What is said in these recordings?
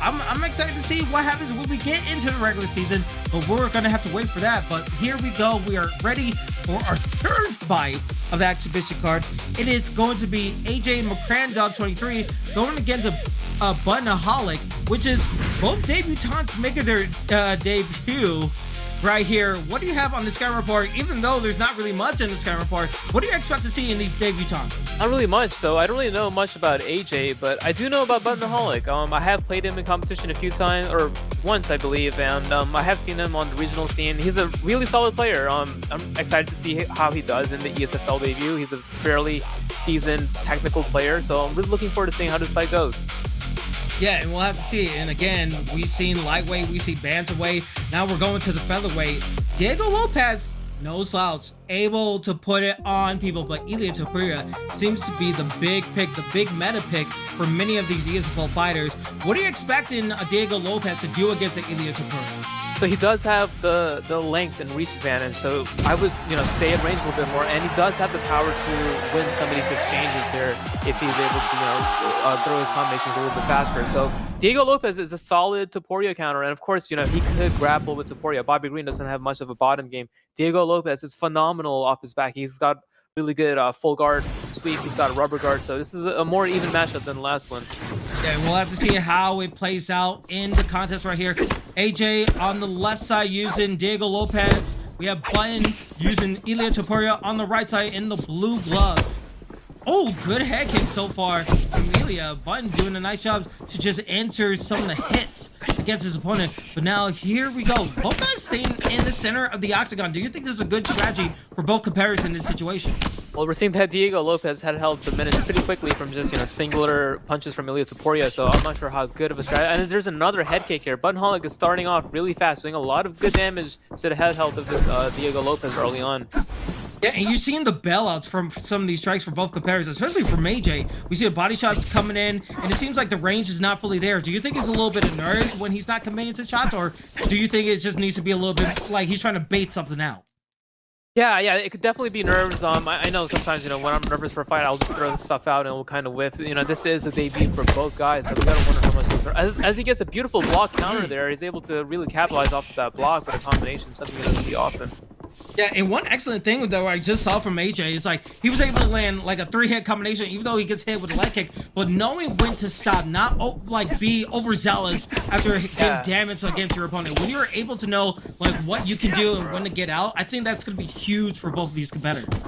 I'm excited to see what happens when we get into the regular season, but we're gonna have to wait for that. But here we go. We are ready for our third fight of the exhibition card. It is going to be AJ McCrandog 23 going against a Buttonaholic, which is both debutants making their debut right here. What do you have on the scouting report? Even though there's not really much in the scouting report, what do you expect to see in these debutants? Not really much, so I don't really know much about AJ, but I do know about Buttonaholic. I have played him in competition a few times, or once I believe, and I have seen him on the regional scene. He's a really solid player. I'm excited to see how he does in the ESFL debut. He's a fairly seasoned technical player, so I'm really looking forward to seeing how this fight goes. Yeah, and we'll have to see. And again, we've seen lightweight, we see bantamweight. Now we're going to the featherweight. Diego Lopez, no slouch, able to put it on people, but Ilia Topuria seems to be the big pick, the big meta pick for many of these ESFL fighters. What are you expecting Diego Lopez to do against Ilia Topuria? So he does have the length and reach advantage, so I would stay at range a little bit more, and he does have the power to win some of these exchanges here if he's able to throw his combinations a little bit faster. So Diego Lopez is a solid Topuria counter, and of course he could grapple with Topuria. Bobby Green doesn't have much of a bottom game. Diego Lopez is phenomenal off his back. He's got really good full guard sweep. He's got a rubber guard, so this is a more even matchup than the last one. Yeah, we'll have to see how it plays out in the contest right here. AJ on the left side using Diego Lopez. We have Button using Ilia Topuria on the right side in the blue gloves. Oh, good head kick so far from Ilia. Button doing a nice job to just answer some of the hits against his opponent. But now here we go. Both guys staying in the center of the octagon. Do you think this is a good strategy for both competitors in this situation? Well, we're seeing that Diego Lopez had held diminished pretty quickly from just singular punches from Ilia Topuria, so I'm not sure how good of a strategy. And there's another head kick here. Buttonaholic is starting off really fast, doing a lot of good damage to the head health of this Diego Lopez early on. Yeah, and you're seeing the bailouts from some of these strikes for both competitors, especially from AJ. We see the body shots coming in, and it seems like the range is not fully there. Do you think it's a little bit of nerves when he's not committing to shots, or do you think it just needs to be a little bit like he's trying to bait something out? Yeah, it could definitely be nerves. I know sometimes, when I'm nervous for a fight, I'll just throw this stuff out and we'll kind of whiff. This is a debut for both guys, so we gotta wonder how much those are. As he gets a beautiful block counter there, he's able to really capitalize off of that block with a combination, something you don't see often. Yeah, and one excellent thing though I just saw from AJ is he was able to land like a 3-hit combination, even though he gets hit with a leg kick, but knowing when to stop, not be overzealous after getting damage against your opponent. When you're able to know what you can do and when to get out, I think that's going to be huge for both of these competitors.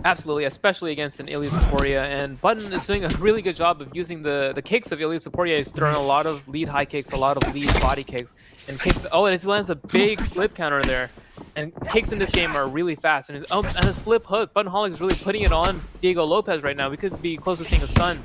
Absolutely, especially against an Ilia Topuria, and Button is doing a really good job of using the kicks of Ilia Topuria. He's throwing a lot of lead high kicks, a lot of lead body kicks, and kicks. Oh, and he lands a big slip counter there. And kicks in this game are really fast, and a slip hook. Buttonaholic is really putting it on Diego Lopez right now. We could be close to seeing a stun.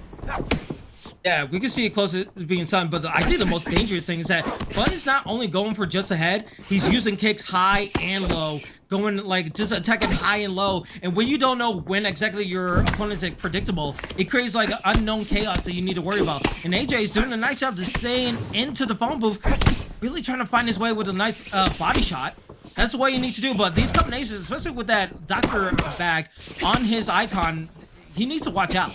Yeah, we can see it close to being stunned, but I think the most dangerous thing is that Button is not only going for just a head, he's using kicks high and low, going just attacking high and low. And when you don't know when exactly your opponent is predictable, it creates unknown chaos that you need to worry about. And AJ is doing a nice job of staying into the phone booth, really trying to find his way with a nice body shot. That's what he needs to do, but these combinations, especially with that doctor bag on his icon, he needs to watch out.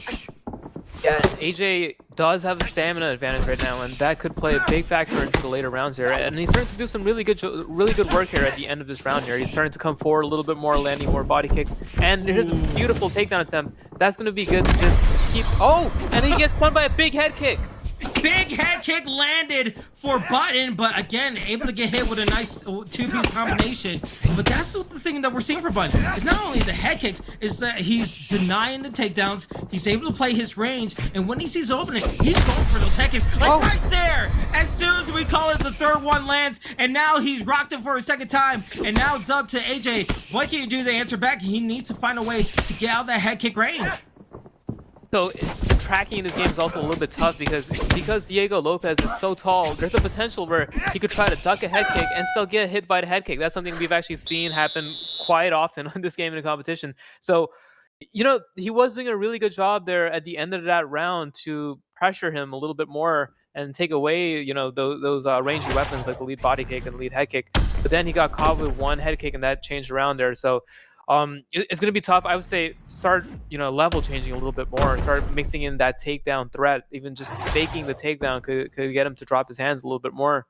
Yeah, AJ does have a stamina advantage right now, and that could play a big factor into the later rounds here. And he's starting to do some really good work here at the end of this round here. He's starting to come forward a little bit more, landing more body kicks. And here's a beautiful takedown attempt. That's going to be good to just keep... Oh, and he gets stunned by a big head kick. Big head kick landed for Button, but again, able to get hit with a nice two-piece combination. But that's the thing that we're seeing for Button. It's not only the head kicks, it's that he's denying the takedowns, he's able to play his range, and when he sees an opening, he's going for those head kicks. Right there! As soon as we call it, the third one lands, and now he's rocked it for a second time, and now it's up to AJ. What can you do to answer back? He needs to find a way to get out of that head kick range. So tracking in this game is also a little bit tough because Diego Lopez is so tall. There's a potential where he could try to duck a head kick and still get hit by the head kick. That's something we've actually seen happen quite often in this game in a competition. So, he was doing a really good job there at the end of that round to pressure him a little bit more and take away, those ranged weapons like the lead body kick and the lead head kick. But then he got caught with one head kick and that changed around there. So It's going to be tough. I would say start, level changing a little bit more. Start mixing in that takedown threat. Even just faking the takedown could get him to drop his hands a little bit more.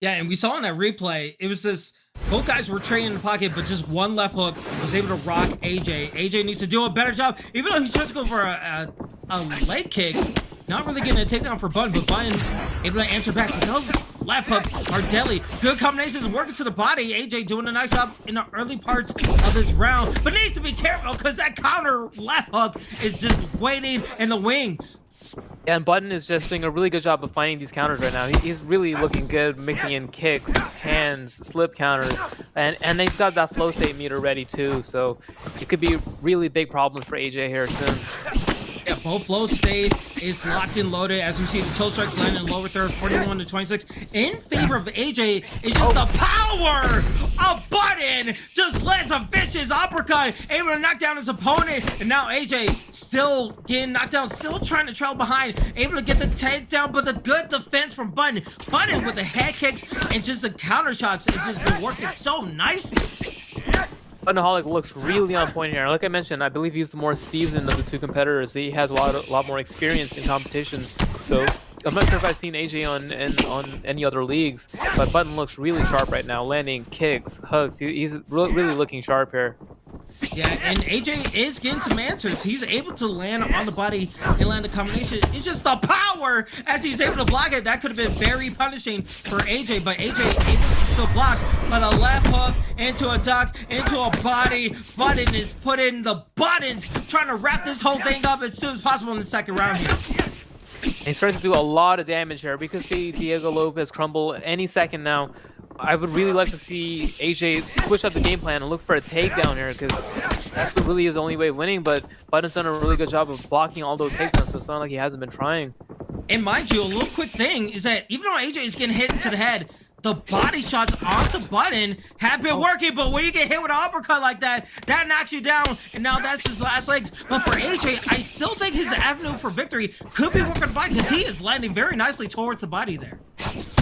Yeah, and we saw in that replay, it was this, both guys were trading in the pocket, but just one left hook was able to rock AJ. AJ needs to do a better job, even though he's just going for a leg kick, not really getting a takedown for Button, but Button able to answer back. But those left hooks are deadly. Good combinations working to the body. AJ doing a nice job in the early parts of this round, but needs to be careful because that counter left hook is just waiting in the wings. Yeah, and Button is just doing a really good job of finding these counters right now. He's really looking good, mixing in kicks, hands, slip counters, and he's got that flow state meter ready too. So it could be really big problems for AJ here soon. Yeah, both flow state is locked and loaded. As we see, the toe strikes landing lower third, 41-26 in favor of AJ. It's just the power of Button. Just lands a vicious uppercut, able to knock down his opponent. And now AJ still getting knocked down, still trying to trail behind, able to get the takedown, but the good defense from Button. Button with the head kicks and just the counter shots has just been working so nicely. Buttonaholic looks really on point here. Like I mentioned, I believe he's the more seasoned of the two competitors. He has a lot more experience in competition. So I'm not sure if I've seen AJ on any other leagues, but Button looks really sharp right now, landing kicks, hooks. He's really looking sharp here. Yeah, and AJ is getting some answers. He's able to land on the body and land a combination. It's just the power as he's able to block it. That could have been very punishing for AJ, but AJ able to still block. But a left hook into a duck, into a body. Button is putting the buttons, trying to wrap this whole thing up as soon as possible in the second round here. He's starting to do a lot of damage here. We could see Diego Lopez crumble any second now. I would really like to see AJ switch up the game plan and look for a takedown here, because that's really his only way of winning. But Button's done a really good job of blocking all those takedowns, so it's not like he hasn't been trying. And mind you, a little quick thing is that even though AJ is getting hit into the head, the body shots onto Button have been working, but when you get hit with an uppercut like that, that knocks you down, and now that's his last legs. But for AJ, I still think his avenue for victory could be working body, because he is landing very nicely towards the body there.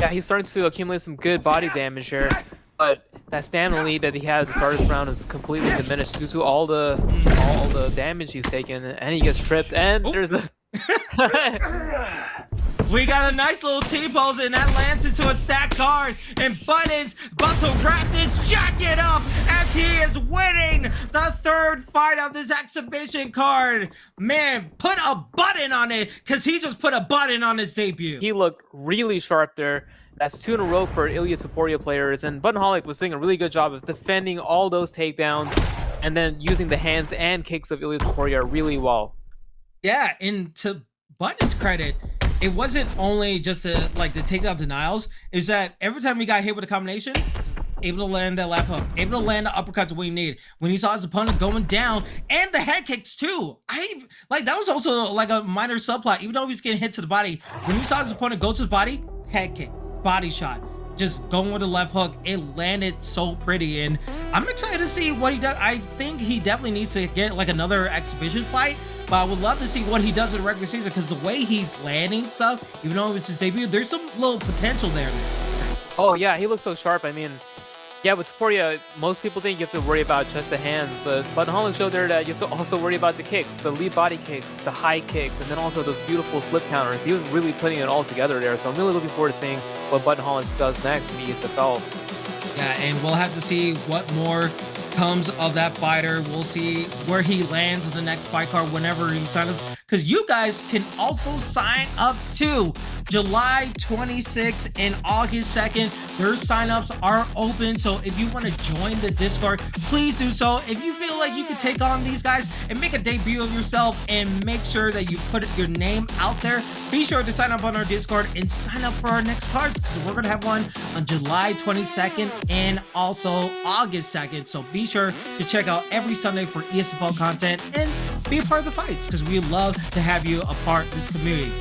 Yeah, he's starting to accumulate some good body damage here, but that stamina lead that he had at the start of this round is completely diminished due to all the damage he's taken, and he gets tripped, and there's a... We got a nice little T-pose, and that lands into a stack guard, and Button's about to wrap this jacket up as he is winning the third fight of this exhibition card. Man, put a button on it, because he just put a button on his debut. He looked really sharp there. That's 2 in a row for Ilya Topuria players, and Buttonaholic was doing a really good job of defending all those takedowns and then using the hands and kicks of Ilya Topuria really well. Yeah, and to Button's credit, it wasn't only just the takedown denials, is that every time he got hit with a combination, able to land that left hook, able to land the uppercuts when he needed. When he saw his opponent going down, and the head kicks too. That was also like a minor subplot, even though he was getting hit to the body. When he saw his opponent go to the body, head kick, body shot. Just going with the left hook, it landed so pretty, and I'm excited to see what he does. I think he definitely needs to get like another exhibition fight, but I would love to see what he does in the regular season, because the way he's landing stuff, even though it was his debut, there's some little potential there. Oh yeah, he looks so sharp. I mean, yeah, with Topuria, most people think you have to worry about just the hands, but Buttonaholic showed there that you have to also worry about the kicks, the lead body kicks, the high kicks, and then also those beautiful slip counters. He was really putting it all together there, so I'm really looking forward to seeing what Buttonaholic does next in the ESFL. Yeah, and we'll have to see what more comes of that fighter. We'll see where he lands in the next fight card whenever he signs, because you guys can also sign up too. July 26th and August 2nd, their signups are open, so if you want to join the Discord, please do so. If you feel like you can take on these guys and make a debut of yourself and make sure that you put your name out there, be sure to sign up on our Discord and sign up for our next cards, because we're going to have one on July 22nd and also August 2nd, so be sure to check out every Sunday for ESFL content and be a part of the fights, because we love to have you a part of this community.